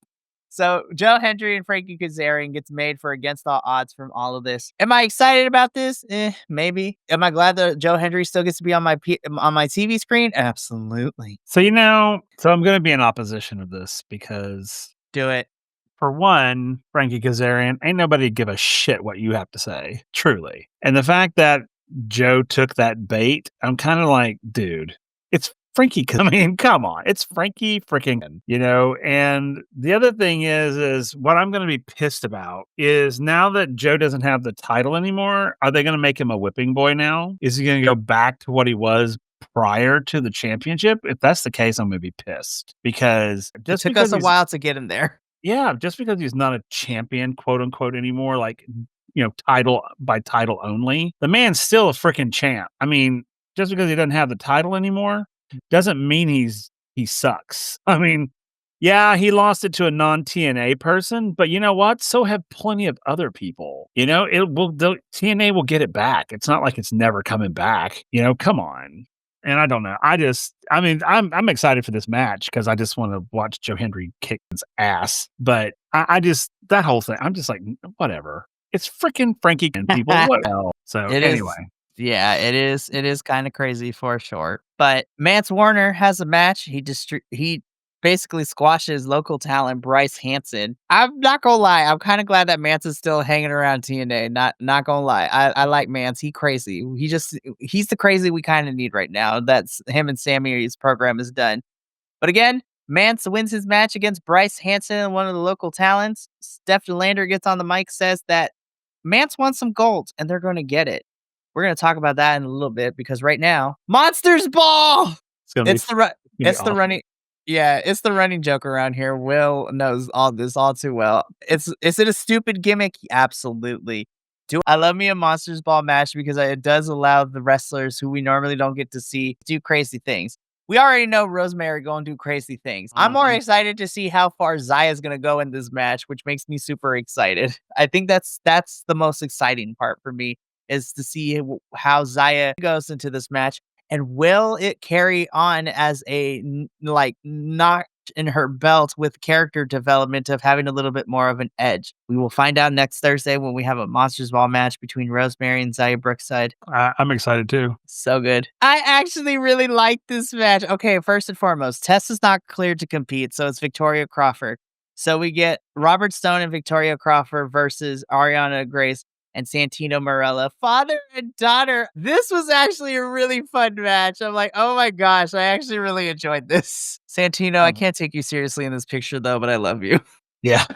So Joe Hendry and Frankie Kazarian gets made for Against All Odds from all of this. Am I excited about this? Maybe. Am I glad that Joe Hendry still gets to be on on my TV screen? Absolutely. So I'm gonna be in opposition of this because, Do it. for one, Frankie Kazarian, ain't nobody give a shit what you have to say, truly. And the fact that Joe took that bait, I'm kinda like, "Dude, it's Frankie I mean, come on, it's Frankie freaking," you know? And the other thing is what I'm gonna be pissed about is now that Joe doesn't have the title anymore, are they gonna make him a whipping boy now? Is he gonna go back to what he was prior to the championship? If that's the case, I'm gonna be pissed because It just took because us a he's while to get him there. yeah, just because he's not a champion, quote unquote, anymore, like, title by title only, the man's still a freaking champ. I mean, just because he doesn't have the title anymore doesn't mean he sucks. I mean, yeah, he lost it to a non TNA person, but you know what? So have plenty of other people. TNA will get it back. It's not like it's never coming back. Come on. And I don't know. I mean, I'm excited for this match because I just want to watch Joe Hendry kick his ass. But I just that whole thing, I'm just like, whatever. It's freaking Frankie and people. What the hell? So It anyway, is. Yeah, it is. It is kind of crazy for sure. But Mance Warner has a match. He basically squashes local talent Bryce Hanson. I'm not gonna lie. I'm kind of glad that Mance is still hanging around TNA. Not gonna lie. I like Mance. He crazy. He's the crazy we kind of need right now. That's him and Sammy's program is done. But again, Mance wins his match against Bryce Hanson, one of the local talents. Steph DeLander gets on the mic, says that Mance wants some gold, and they're going to get it. We're going to talk about that in a little bit because right now, Monsters Ball. it's gonna be It's the ru- gonna be it's the awesome. running. Yeah, it's the running joke around here. Will knows all this all too well. Is it a stupid gimmick? Absolutely. Do I love me a Monsters Ball match because it does allow the wrestlers who we normally don't get to see do crazy things. We already know Rosemary going to do crazy things. I'm more Mhm. excited to see how far Zaya's going to go in this match, which makes me super excited. I think that's the most exciting part for me is to see how Zaya goes into this match and will it carry on as a like not in her belt with character development of having a little bit more of an edge. We will find out next Thursday when we have a Monsters Ball match between Rosemary and Zaya Brookside. I'm excited too. So good. I actually really like this match. Okay, first and foremost, Tess is not cleared to compete, so it's Victoria Crawford. So we get Robert Stone and Victoria Crawford versus Ariana Grace and Santino Marella, father and daughter. This was actually a really fun match. I'm like, oh my gosh, I actually really enjoyed this. Santino, I can't take you seriously in this picture though, but I love you. Yeah,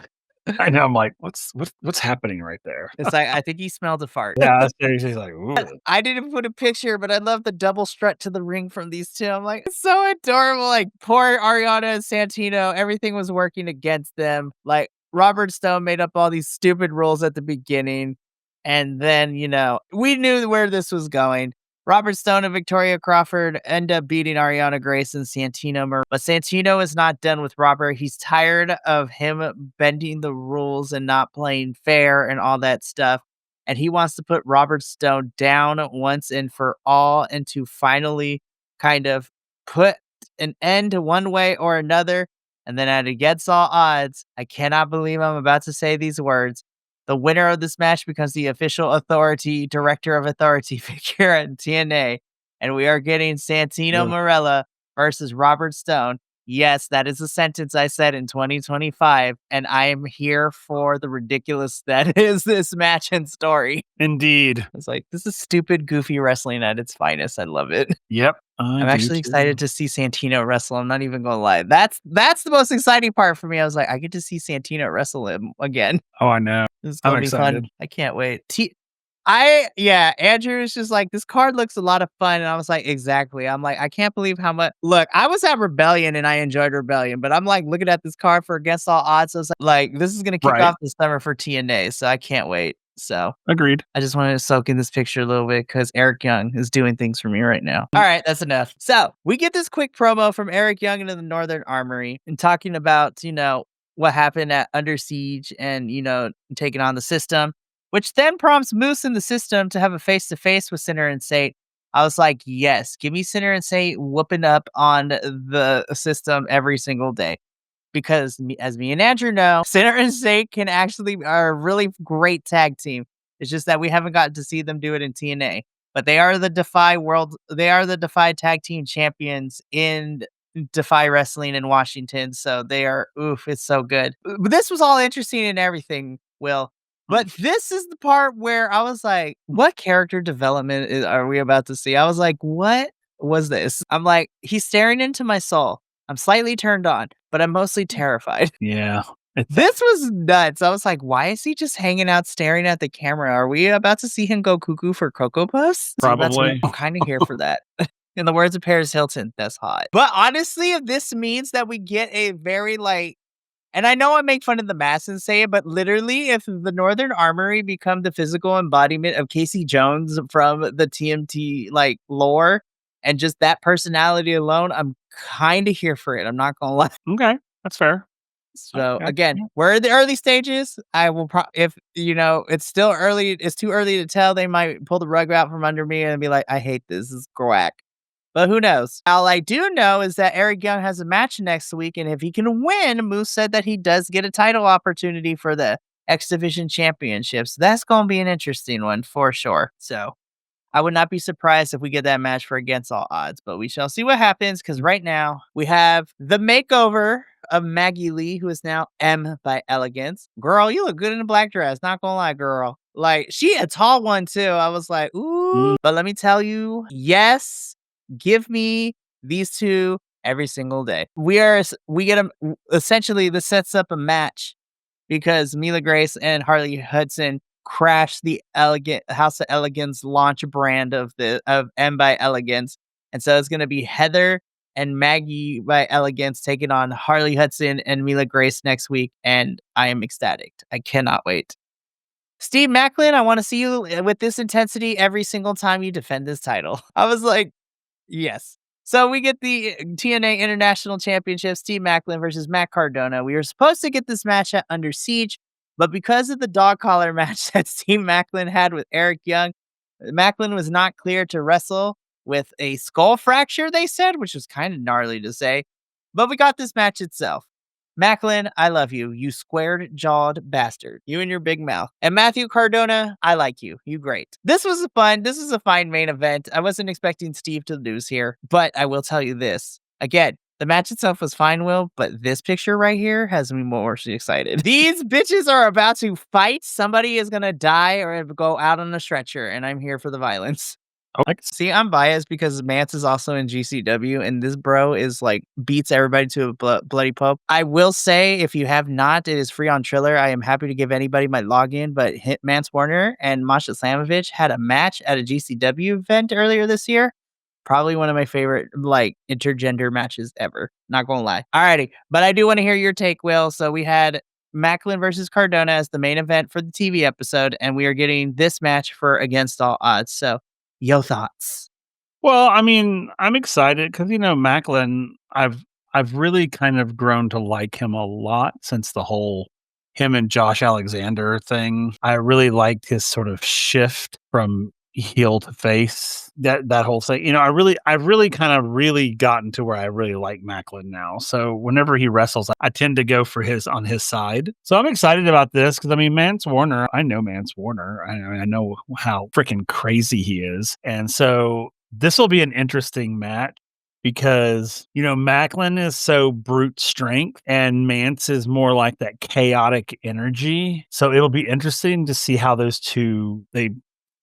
I know. I'm like, what's happening right there? It's like, I think he smelled a fart. Yeah, that's seriously like, ooh. I didn't put a picture, but I love the double strut to the ring from these two. I'm like, it's so adorable. Like, poor Ariana and Santino, everything was working against them. Like, Robert Stone made up all these stupid rules at the beginning. And then, we knew where this was going. Robert Stone and Victoria Crawford end up beating Ariana Grace and Santino. But Santino is not done with Robert. He's tired of him bending the rules and not playing fair and all that stuff. And he wants to put Robert Stone down once and for all and to finally kind of put an end to one way or another. And then at against all odds, I cannot believe I'm about to say these words. The winner of this match becomes the official director of authority figure at TNA. And we are getting Santino Ugh. Marella versus Robert Stone. Yes, that is a sentence I said in 2025, and I am here for the ridiculous that is this match and story. Indeed. It's like, this is stupid, goofy wrestling at its finest. I love it. Yep, I I'm do actually excited too. to see Santino wrestle. I'm not even gonna lie. That's the most exciting part for me. I was like, I get to see Santino wrestle him again. Oh, I know. This is I'm gonna be excited. fun. I can't wait. Andrew is just like, this card looks a lot of fun. And I was like, exactly. I'm like, I can't believe how much. Look, I was at Rebellion and I enjoyed Rebellion, but I'm like looking at this card for Against All Odds. So it's like this is going to kick Right. off the summer for TNA. So I can't wait. So Agreed. I just wanted to soak in this picture a little bit because Eric Young is doing things for me right now. All right, that's enough. So we get this quick promo from Eric Young into the Northern Armory and talking about, what happened at Under Siege and, taking on the system, which then prompts Moose in the system to have a face to face with Sinner and Sate. I was like, yes, give me Sinner and Sate whooping up on the system every single day. Because as me and Andrew know, Sinner and Sate are a really great tag team. It's just that we haven't gotten to see them do it in TNA. But they are the Defy tag team champions in Defy Wrestling in Washington. So they are, it's so good. But this was all interesting and everything, Will. But this is the part where I was like, what character development are we about to see? I was like, what was this? I'm like, he's staring into my soul. I'm slightly turned on, but I'm mostly terrified. Yeah. This was nuts. I was like, why is he just hanging out staring at the camera? Are we about to see him go cuckoo for Cocoa Puffs? Probably. I'm kind of here for that. In the words of Paris Hilton, that's hot. But honestly, if this means that we get a very and I know I make fun of the mass and say it, but literally, if the Northern Armory become the physical embodiment of Casey Jones from the TMT lore and just that personality alone, I'm kind of here for it. I'm not gonna lie. Okay, that's fair. So Okay. again, we're in the early stages. I will if it's still early, it's too early to tell. They might pull the rug out from under me and be like, I hate this. This is quack. But who knows? All I do know is that Eric Young has a match next week, and if he can win, Moose said that he does get a title opportunity for the X Division Championships. That's going to be an interesting one for sure. So I would not be surprised if we get that match for Against All Odds, but we shall see what happens because right now we have the makeover of Maggie Lee, who is now M by Elegance. Girl, you look good in a black dress. Not gonna lie, girl. Like, she a tall one too. I was like, ooh. But let me tell you, yes, give me these two every single day. We get them essentially. This sets up a match because Mila Grace and Harley Hudson crashed the Elegant House of Elegance launch brand of M by Elegance, and so it's going to be Heather and Maggie by Elegance taking on Harley Hudson and Mila Grace next week, and I am ecstatic. I cannot wait. Steve Macklin, I want to see you with this intensity every single time you defend this title. I was like, yes. So we get the TNA International Championship, Steve Macklin versus Matt Cardona. We were supposed to get this match at Under Siege, but because of the dog collar match that Steve Macklin had with Eric Young, Macklin was not cleared to wrestle with a skull fracture, they said, which was kind of gnarly to say. But we got this match itself. Macklin, I love you, you squared jawed bastard. You and your big mouth. And Matthew Cardona, I like you. You great. This was a fine main event. I wasn't expecting Steve to lose here, but I will tell you this. Again, the match itself was fine, Will, but this picture right here has me more excited. These bitches are about to fight. Somebody is gonna die or go out on a stretcher, and I'm here for the violence. Oh, I can See, I'm biased because Mance is also in GCW, and this bro is like beats everybody to a bloody pulp. I will say, if you have not, it is free on Triller. I am happy to give anybody my login, but Mance Warner and Masha Slamovich had a match at a GCW event earlier this year. Probably one of my favorite like intergender matches ever. Not gonna lie. Alrighty, but I do want to hear your take, Will. So we had Macklin versus Cardona as the main event for the TV episode, and we are getting this match for Against All Odds. So your thoughts? Well, I mean, I'm excited because Macklin. I've really kind of grown to like him a lot since the whole him and Josh Alexander thing. I really liked his sort of shift from heel to face. That whole thing. I've really kind of really gotten to where I really like Macklin now. So whenever he wrestles, I tend to go for his on his side. So I'm excited about this because I mean, Mance Warner. I know Mance Warner. I know how freaking crazy he is, and so this will be an interesting match because, Macklin is so brute strength and Mance is more like that chaotic energy. So it'll be interesting to see how those two they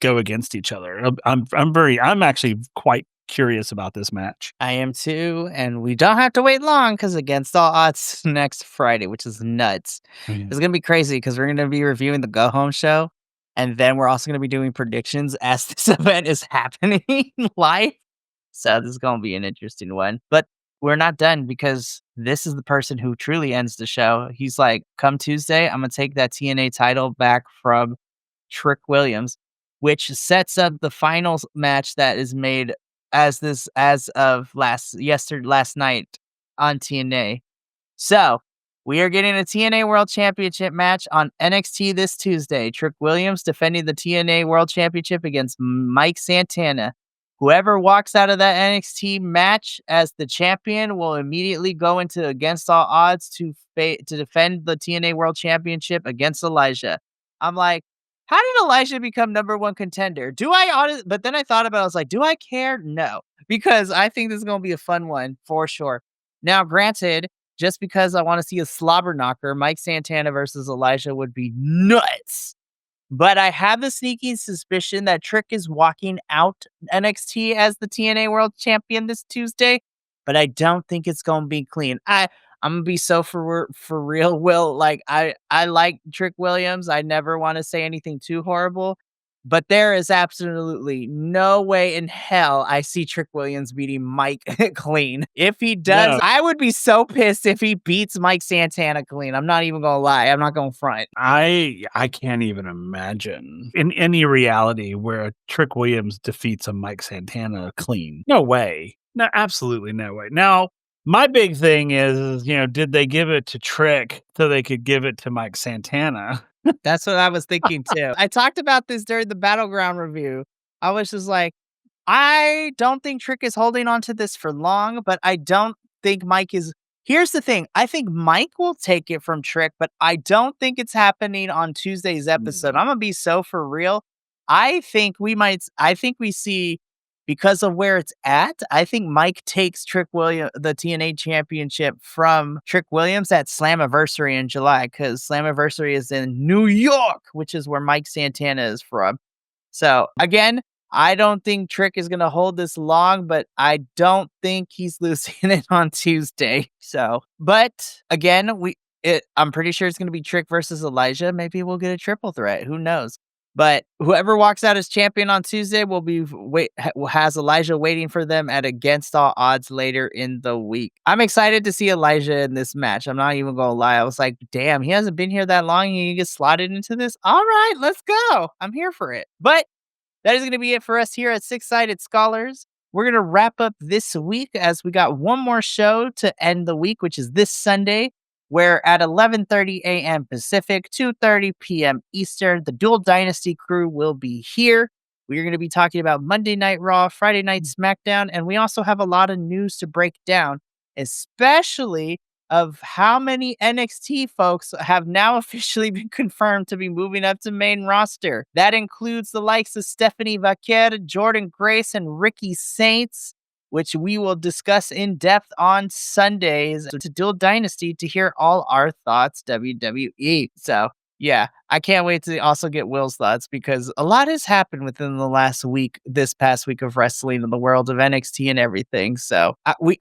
go against each other. I'm actually quite curious about this match. I am too, and we don't have to wait long because Against All Odds next Friday, which is nuts. Oh, yeah. It's gonna be crazy because we're gonna be reviewing the Go Home show, and then we're also gonna be doing predictions as this event is happening live. So this is gonna be an interesting one. But we're not done because this is the person who truly ends the show. He's like, come Tuesday, I'm gonna take that TNA title back from Trick Williams, which sets up the finals match that is made as of last night on TNA. So we are getting a TNA World Championship match on NXT this Tuesday. Trick Williams defending the TNA World Championship against Mike Santana. Whoever walks out of that NXT match as the champion will immediately go into Against All Odds to defend the TNA World Championship against Elijah. I'm like, how did Elijah become number one contender? But then I thought about it, I was like, do I care? No, because I think this is going to be a fun one for sure. Now, granted, just because I want to see a slobber knocker, Mike Santana versus Elijah would be nuts. But I have a sneaking suspicion that Trick is walking out NXT as the TNA World Champion this Tuesday, but I don't think it's gonna be clean. I'm gonna be so for real, Will. Like I like Trick Williams. I never want to say anything too horrible, but there is absolutely no way in hell I see Trick Williams beating Mike clean. If he does, No, I would be so pissed if he beats Mike Santana clean. I'm not even gonna lie. I'm not gonna front. I can't even imagine in any reality where Trick Williams defeats a Mike Santana clean. No way. No, absolutely no way. Now, my big thing is, did they give it to Trick so they could give it to Mike Santana? That's what I was thinking too. I talked about this during the Battleground review. I was just like, I don't think Trick is holding on to this for long, but I don't think Mike is. Here's the thing. I think Mike will take it from Trick, but I don't think it's happening on Tuesday's episode. Mm. I'm going to be so for real. I think we see because of where it's at. I think Mike takes the TNA championship from Trick Williams at Slammiversary in July because Slammiversary is in New York, which is where Mike Santana is from. So again, I don't think Trick is going to hold this long, but I don't think he's losing it on Tuesday. So, but again, I'm pretty sure it's going to be Trick versus Elijah. Maybe we'll get a triple threat. Who knows? But whoever walks out as champion on Tuesday has Elijah waiting for them at Against All Odds later in the week. I'm excited to see Elijah in this match. I'm not even going to lie. I was like, damn, he hasn't been here that long. And he gets slotted into this. All right, let's go. I'm here for it. But that is going to be it for us here at Six Sided Scholars. We're going to wrap up this week as we got one more show to end the week, which is this Sunday, where at 11:30 a.m. Pacific, 2:30 p.m. Eastern, the Dual Dynasty crew will be here. We are going to be talking about Monday Night Raw, Friday Night SmackDown, and we also have a lot of news to break down. especially of how many NXT folks have now officially been confirmed to be moving up to main roster. That includes the likes of Stephanie Vaquer, Jordan Grace, and Ricky Saints, which we will discuss in depth on Sundays to Dual Dynasty to hear all our thoughts, WWE. So, yeah, I can't wait to also get Will's thoughts because a lot has happened within the last week, this past week of wrestling in the world of NXT and everything. So I'm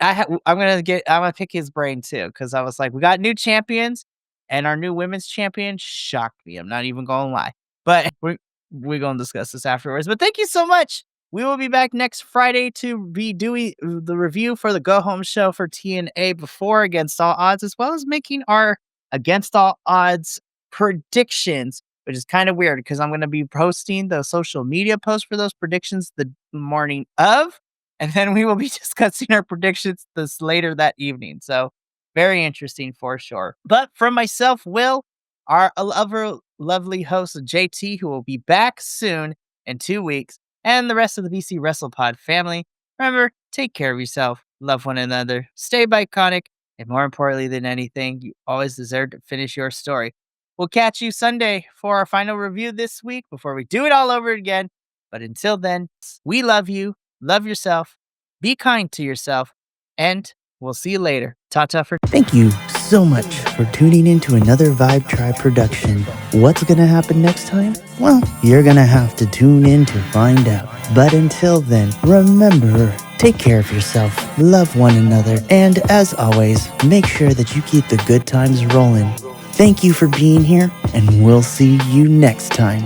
gonna pick his brain too because I was like, we got new champions, and our new women's champion shocked me. I'm not even gonna lie, but we're gonna discuss this afterwards. But thank you so much. We will be back next Friday to be doing the review for the go home show for TNA before Against All Odds, as well as making our Against All Odds predictions, which is kind of weird because I'm going to be posting the social media posts for those predictions the morning of, and then we will be discussing our predictions this later that evening. So very interesting for sure. But from myself, Will, our lovely host JT, who will be back soon in 2 weeks, and the rest of the BC WrestlePod family, remember, take care of yourself, love one another, stay Bi-Conic, and more importantly than anything, you always deserve to finish your story. We'll catch you Sunday for our final review this week before we do it all over again. But until then, we love you, love yourself, be kind to yourself, and we'll see you later. Ta-ta for Thank you so much for tuning in to another Vibe Tribe production. What's gonna happen next time? Well, you're gonna have to tune in to find out. But until then, remember, take care of yourself, love one another, and as always, make sure that you keep the good times rolling. Thank you for being here, and we'll see you next time.